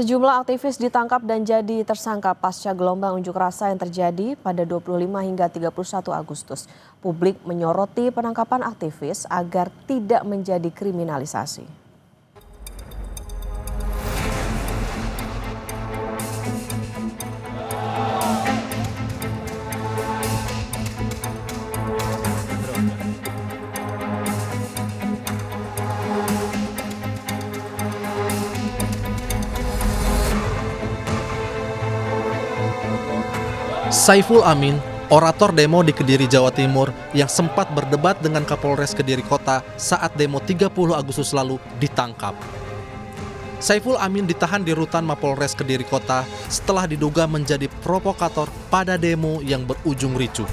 Sejumlah aktivis ditangkap dan jadi tersangka pasca gelombang unjuk rasa yang terjadi pada 25 hingga 31 Agustus. Publik menyoroti penangkapan aktivis agar tidak menjadi kriminalisasi. Saiful Amin, orator demo di Kediri, Jawa Timur yang sempat berdebat dengan Kapolres Kediri Kota saat demo 30 Agustus lalu ditangkap. Saiful Amin ditahan di rutan Mapolres Kediri Kota setelah diduga menjadi provokator pada demo yang berujung ricuh.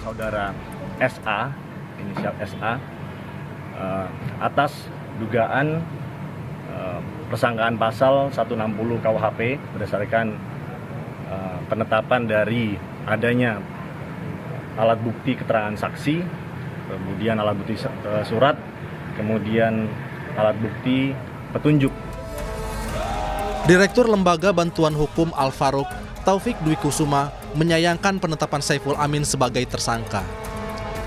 Saudara SA, inisial SA, atas dugaan persangkaan pasal 160 KUHP berdasarkan penetapan dari adanya alat bukti keterangan saksi, kemudian alat bukti surat, kemudian alat bukti petunjuk. Direktur Lembaga Bantuan Hukum Al-Faruq, Taufik Dwi Kusuma, menyayangkan penetapan Saiful Amin sebagai tersangka.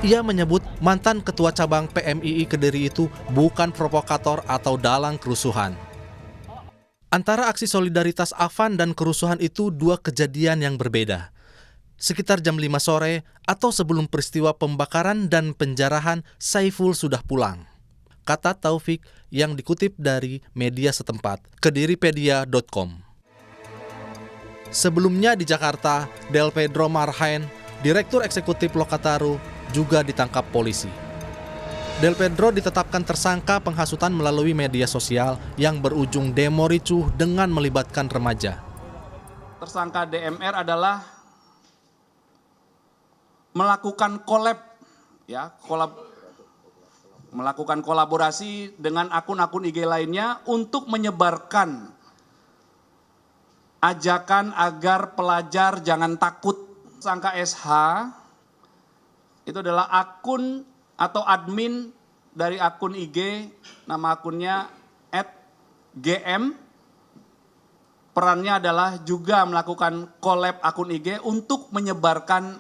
Ia menyebut mantan Ketua Cabang PMII Kediri itu bukan provokator atau dalang kerusuhan. Antara aksi solidaritas Afan dan kerusuhan itu dua kejadian yang berbeda. Sekitar jam 5 sore atau sebelum peristiwa pembakaran dan penjarahan, Saiful sudah pulang. Kata Taufik yang dikutip dari media setempat, kediripedia.com. Sebelumnya di Jakarta, Del Pedro Marhain, Direktur Eksekutif Lokataru, juga ditangkap polisi. Del Pedro ditetapkan tersangka penghasutan melalui media sosial yang berujung demo ricuh dengan melibatkan remaja. Tersangka DMR adalah melakukan melakukan kolaborasi dengan akun-akun IG lainnya untuk menyebarkan ajakan agar pelajar jangan takut. Tersangka SH itu adalah akun atau admin dari akun IG, nama akunnya @gm. Perannya adalah juga melakukan collab akun IG untuk menyebarkan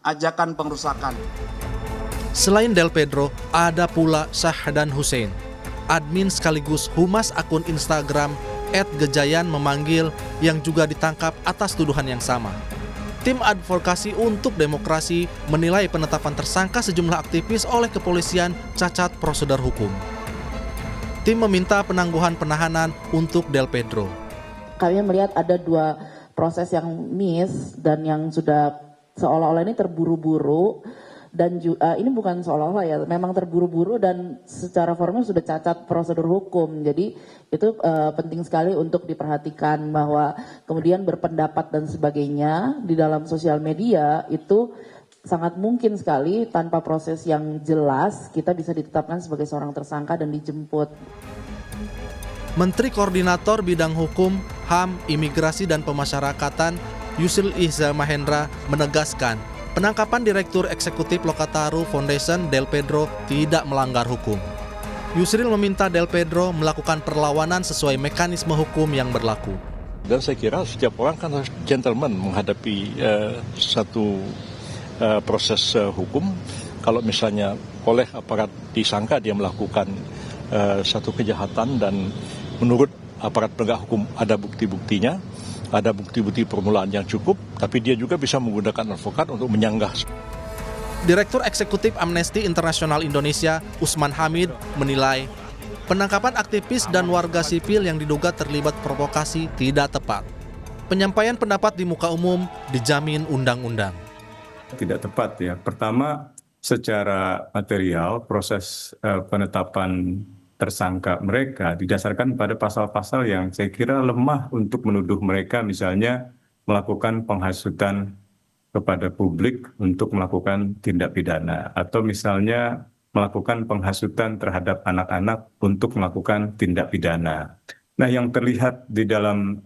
ajakan pengerusakan. Selain Del Pedro, ada pula Syahdan Hussein, admin sekaligus humas akun Instagram @gejayan memanggil yang juga ditangkap atas tuduhan yang sama. Tim Advokasi untuk Demokrasi menilai penetapan tersangka sejumlah aktivis oleh kepolisian cacat prosedur hukum. Tim meminta penangguhan penahanan untuk Del Pedro. Kami melihat ada dua proses yang miss dan yang sudah seolah-olah ini terburu-buru. Dan ini bukan seolah-olah ya, memang terburu-buru dan secara formal sudah cacat prosedur hukum. Jadi itu penting sekali untuk diperhatikan bahwa kemudian berpendapat dan sebagainya di dalam sosial media itu sangat mungkin sekali tanpa proses yang jelas kita bisa ditetapkan sebagai seorang tersangka dan dijemput. Menteri Koordinator Bidang Hukum, HAM, Imigrasi dan Pemasyarakatan Yusril Iza Mahendra menegaskan penangkapan Direktur Eksekutif Lokataru Foundation Del Pedro tidak melanggar hukum. Yusril meminta Del Pedro melakukan perlawanan sesuai mekanisme hukum yang berlaku. Dan saya kira setiap orang kan harus gentleman menghadapi satu proses hukum. Kalau misalnya oleh aparat disangka dia melakukan satu kejahatan dan menurut aparat penegak hukum ada bukti-buktinya, ada bukti-bukti permulaan yang cukup, tapi dia juga bisa menggunakan advokat untuk menyanggah. Direktur Eksekutif Amnesty International Indonesia, Usman Hamid, menilai penangkapan aktivis dan warga sipil yang diduga terlibat provokasi tidak tepat. Penyampaian pendapat di muka umum dijamin undang-undang. Tidak tepat ya. Pertama, secara material proses penetapan tersangka mereka didasarkan pada pasal-pasal yang saya kira lemah untuk menuduh mereka misalnya melakukan penghasutan kepada publik untuk melakukan tindak pidana atau misalnya melakukan penghasutan terhadap anak-anak untuk melakukan tindak pidana. Nah, yang terlihat di dalam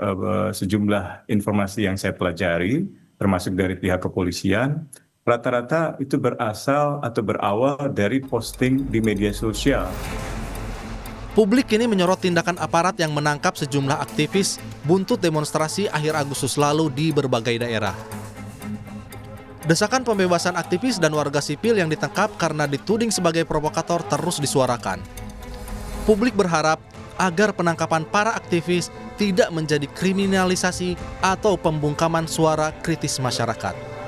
sejumlah informasi yang saya pelajari termasuk dari pihak kepolisian, rata-rata itu berasal atau berawal dari posting di media sosial. Publik kini menyorot tindakan aparat yang menangkap sejumlah aktivis buntut demonstrasi akhir Agustus lalu di berbagai daerah. Desakan pembebasan aktivis dan warga sipil yang ditangkap karena dituding sebagai provokator terus disuarakan. Publik berharap agar penangkapan para aktivis tidak menjadi kriminalisasi atau pembungkaman suara kritis masyarakat.